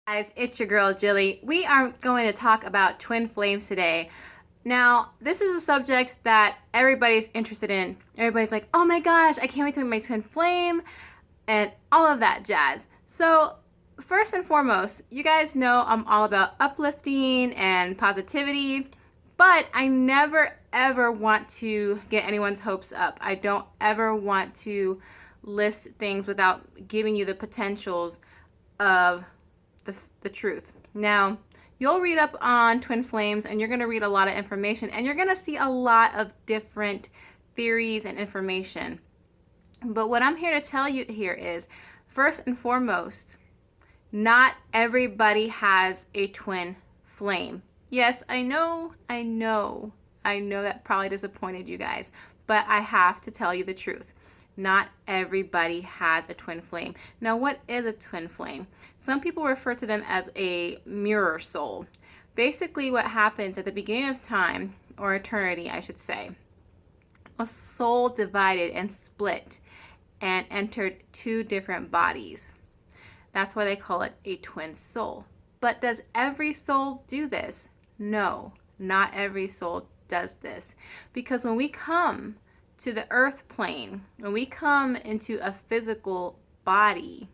Guys, it's your girl Jilly. We are going to talk about twin flames today. Now, this is a subject that everybody's interested in. Everybody's like, oh my gosh, I can't wait to meet my twin flame, and all of that jazz. So, first and foremost, you guys know I'm all about uplifting and positivity, but I never ever want to get anyone's hopes up. I don't ever want to list things without giving you the potentials of the truth. Now, you'll read up on twin flames and you're going to read a lot of information and you're going to see a lot of different theories and information. But what I'm here to tell you here is, first and foremost, not everybody has a twin flame. Yes, I know that probably disappointed you guys, but I have to tell you the truth. Not everybody has a twin flame. Now, what is a twin flame? Some people refer to them as a mirror soul. Basically, what happens at the beginning of time, or eternity, I should say, a soul divided and split and entered two different bodies. That's why they call it a twin soul. But does every soul do this? No, not every soul does this. Because when we come to the earth plane, when we come into a physical body,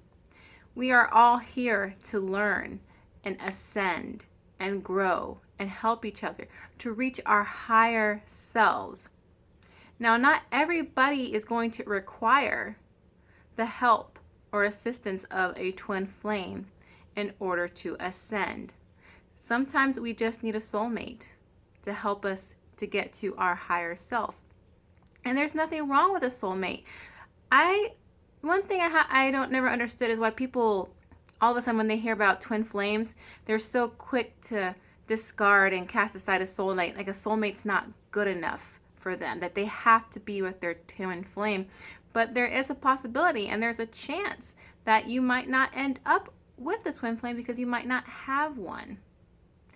we are all here to learn and ascend and grow and help each other to reach our higher selves. Now, not everybody is going to require the help or assistance of a twin flame in order to ascend. Sometimes we just need a soulmate to help us to get to our higher self. And there's nothing wrong with a soulmate. One thing I don't never understood is why people, all of a sudden when they hear about twin flames, they're so quick to discard and cast aside a soulmate. Like a soulmate's not good enough for them, that they have to be with their twin flame. But there is a possibility and there's a chance that you might not end up with the twin flame because you might not have one.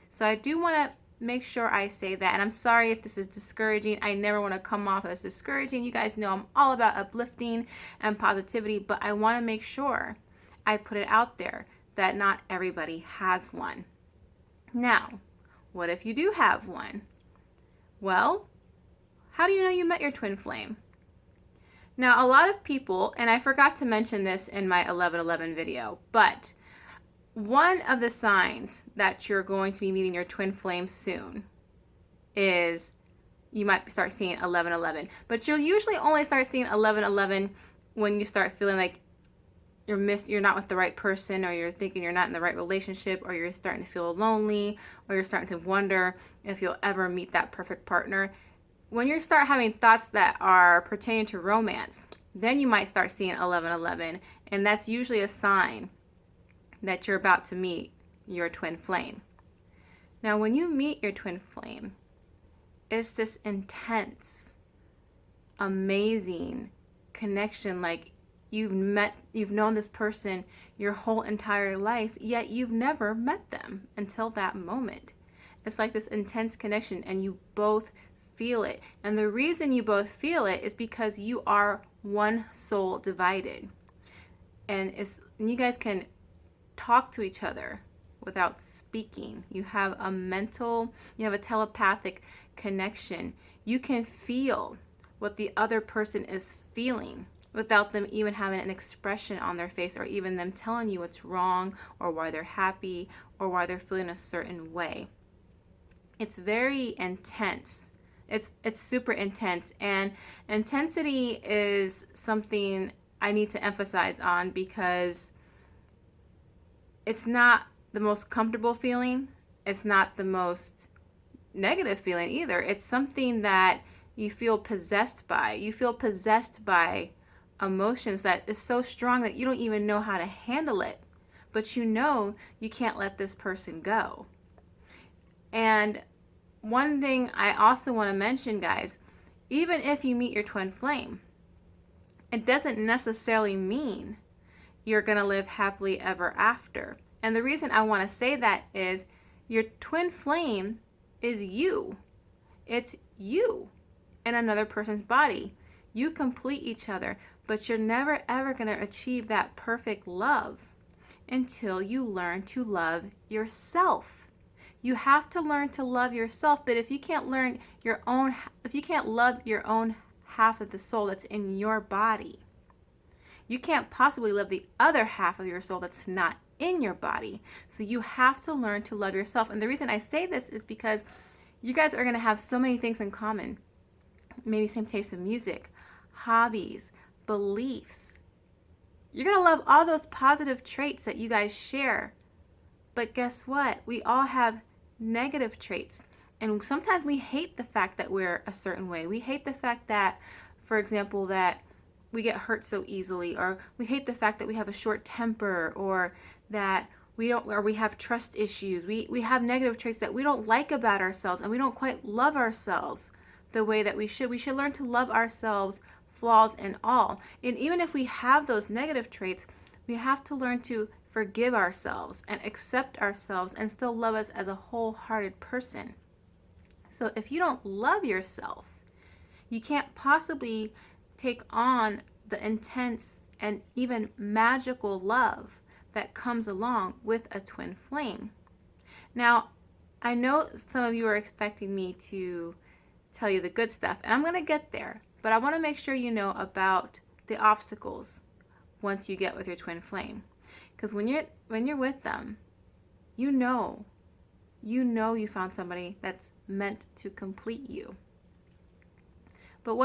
So I do want to make sure I say that, and I'm sorry if this is discouraging. I never want to come off as discouraging. You guys know I'm all about uplifting and positivity, but I want to make sure I put it out there that not everybody has one. Now, what if you do have one? Well, how do you know you met your twin flame? Now, a lot of people, and I forgot to mention this in my 11/11 video, but one of the signs that you're going to be meeting your twin flame soon is you might start seeing 11/11. But you'll usually only start seeing 11/11 when you start feeling like you're not with the right person, or you're thinking you're not in the right relationship, or you're starting to feel lonely, or you're starting to wonder if you'll ever meet that perfect partner. When you start having thoughts that are pertaining to romance, then you might start seeing 11/11, and that's usually a sign that you're about to meet your twin flame. Now, when you meet your twin flame, it's this intense, amazing connection. Like you've known this person your whole entire life, yet you've never met them until that moment. It's like this intense connection and you both feel it. And the reason you both feel it is because you are one soul divided. And you guys can talk to each other without speaking. You have a telepathic connection. You can feel what the other person is feeling without them even having an expression on their face, or even them telling you what's wrong, or why they're happy, or why they're feeling a certain way. It's very intense. It's super intense, and intensity is something I need to emphasize on because it's not the most comfortable feeling. It's not the most negative feeling either. It's something that you feel possessed by. You feel possessed by emotions that is so strong that you don't even know how to handle it. But you know you can't let this person go. And one thing I also want to mention, guys, even if you meet your twin flame, it doesn't necessarily mean you're going to live happily ever after. And the reason I want to say that is your twin flame is you. It's you in another person's body. You complete each other, but you're never ever going to achieve that perfect love. until you learn to love yourself. You have to learn to love yourself, but if you can't love your own half of the soul that's in your body, you can't possibly love the other half of your soul that's not in your body. So you have to learn to love yourself. And the reason I say this is because you guys are going to have so many things in common. Maybe same taste in music, hobbies, beliefs. You're going to love all those positive traits that you guys share. But guess what? We all have negative traits. And sometimes we hate the fact that we're a certain way. We hate the fact that, for example, that we get hurt so easily, or we hate the fact that we have a short temper, or that we have trust issues. We have negative traits that we don't like about ourselves, and we don't quite love ourselves the way that we should. We should learn to love ourselves, flaws and all. And even if we have those negative traits, we have to learn to forgive ourselves and accept ourselves and still love us as a wholehearted person. So if you don't love yourself, you can't possibly take on the intense and even magical love that comes along with a twin flame. Now, I know some of you are expecting me to tell you the good stuff, and I'm going to get there, but I want to make sure you know about the obstacles once you get with your twin flame. Because when you're with them, you know you found somebody that's meant to complete you. But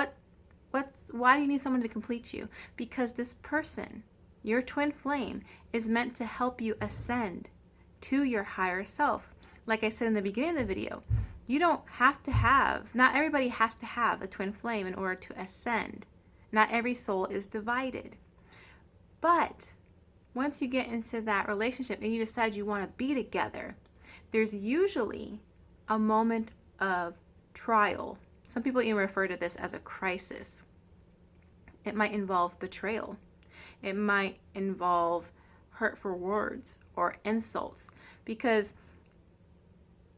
why do you need someone to complete you? Because this person, your twin flame, is meant to help you ascend to your higher self. Like I said in the beginning of the video, not everybody has to have a twin flame in order to ascend. Not every soul is divided. But once you get into that relationship and you decide you want to be together, there's usually a moment of trial. Some people even refer to this as a crisis. It might involve betrayal. It might involve hurtful words or insults. Because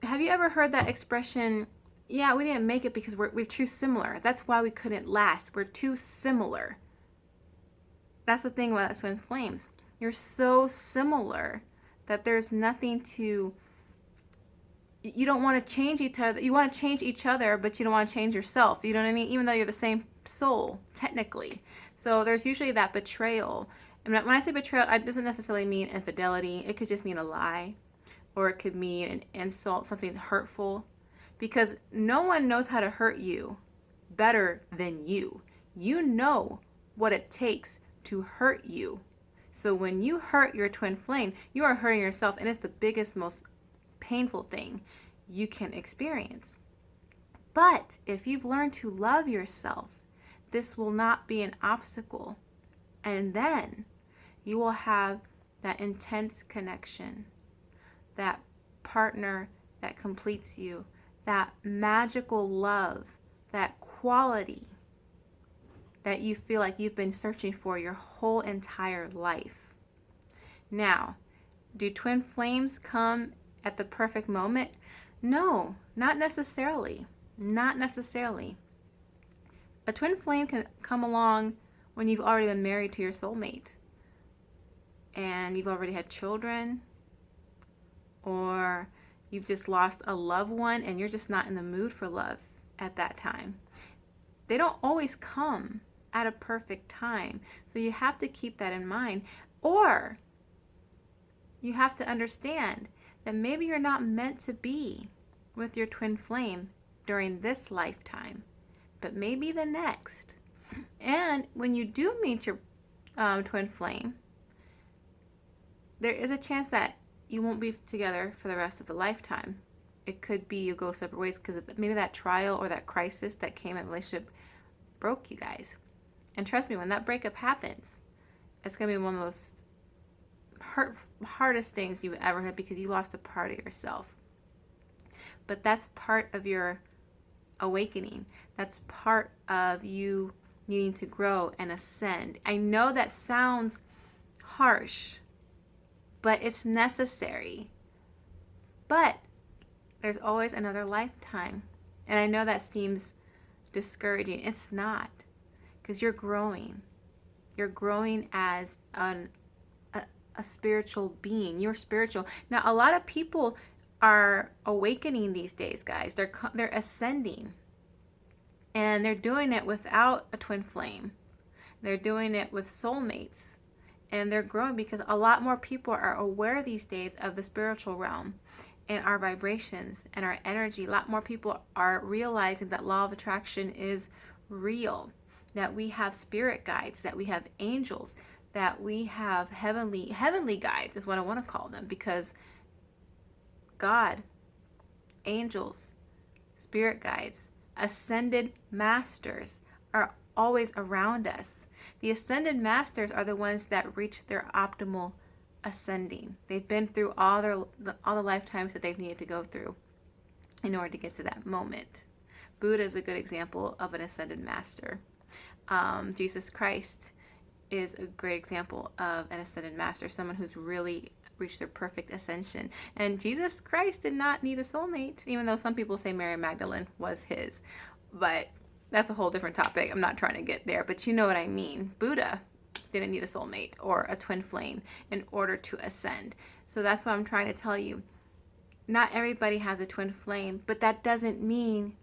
have you ever heard that expression, yeah, we didn't make it because we're too similar. That's why we couldn't last. We're too similar. That's the thing about twin flames. You're so similar that there's nothing to, you don't want to change each other. You want to change each other, but you don't want to change yourself. You know what I mean? Even though you're the same soul, technically. So there's usually that betrayal. And when I say betrayal, it doesn't necessarily mean infidelity. It could just mean a lie, or it could mean an insult, something hurtful. Because no one knows how to hurt you better than you. You know what it takes to hurt you. So when you hurt your twin flame, you are hurting yourself, and it's the biggest, most painful thing you can experience. But if you've learned to love yourself, this will not be an obstacle. And then you will have that intense connection, that partner that completes you, that magical love, that quality that you feel like you've been searching for your whole entire life. Now, do twin flames come at the perfect moment? No, not necessarily. Not necessarily. A twin flame can come along when you've already been married to your soulmate and you've already had children, or you've just lost a loved one and you're just not in the mood for love at that time. They don't always come at a perfect time. So you have to keep that in mind. Or you have to understand that maybe you're not meant to be with your twin flame during this lifetime, but maybe the next. And when you do meet your twin flame, there is a chance that you won't be together for the rest of the lifetime. It could be you go separate ways because maybe that trial or that crisis that came in the relationship broke you guys. And trust me, when that breakup happens, it's going to be one of the most hardest things you ever had, because you lost a part of yourself. But that's part of your awakening. That's part of you needing to grow and ascend. I know that sounds harsh, but it's necessary. But there's always another lifetime. And I know that seems discouraging. It's not, because you're growing. You're growing as a spiritual being. You're spiritual. Now, a lot of people are awakening these days, guys. They're ascending, and they're doing it without a twin flame. They're doing it with soulmates, and they're growing because a lot more people are aware these days of the spiritual realm and our vibrations and our energy. A lot more people are realizing that law of attraction is real, that we have spirit guides, that we have angels, that we have heavenly guides is what I want to call them, because God, angels, spirit guides, ascended masters are always around us. The ascended masters are the ones that reach their optimal ascending. They've been through all the lifetimes that they've needed to go through in order to get to that moment. Buddha is a good example of an ascended master. Jesus Christ is a great example of an ascended master, someone who's really reached their perfect ascension. And Jesus Christ did not need a soulmate, even though some people say Mary Magdalene was his. But that's a whole different topic. I'm not trying to get there, but you know what I mean. Buddha didn't need a soulmate or a twin flame in order to ascend. So that's what I'm trying to tell you. Not everybody has a twin flame, but that doesn't mean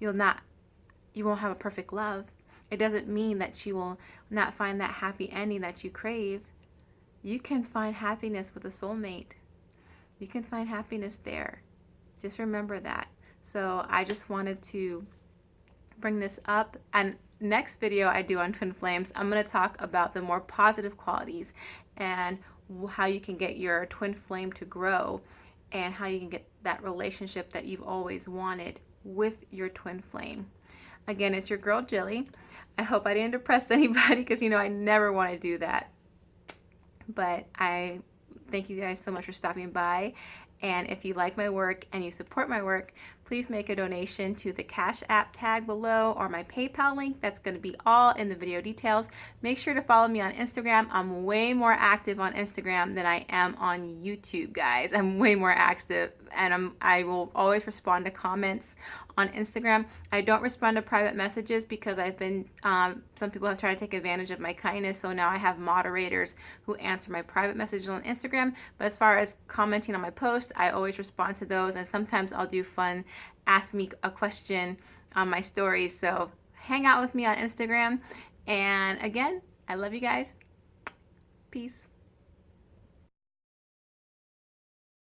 you won't have a perfect love. It doesn't mean that you will not find that happy ending that you crave. You can find happiness with a soulmate. You can find happiness there. Just remember that. So I just wanted to bring this up. And next video I do on twin flames, I'm going to talk about the more positive qualities and how you can get your twin flame to grow, and how you can get that relationship that you've always wanted with your twin flame. Again, it's your girl Jilly. I hope I didn't depress anybody, because I never want to do that. But I thank you guys so much for stopping by. And if you like my work and you support my work, please make a donation to the Cash App tag below or my PayPal link. That's going to be all in the video details. Make sure to follow me on Instagram. I'm way more active on Instagram than I am on YouTube, guys. I'm way more active, and I will always respond to comments on Instagram. I don't respond to private messages because I've been, some people have tried to take advantage of my kindness, so now I have moderators who answer my private messages on Instagram. But as far as commenting on my posts, I always respond to those, and sometimes I'll do fun ask me a question on my stories. So hang out with me on Instagram. And again, I love you guys. Peace.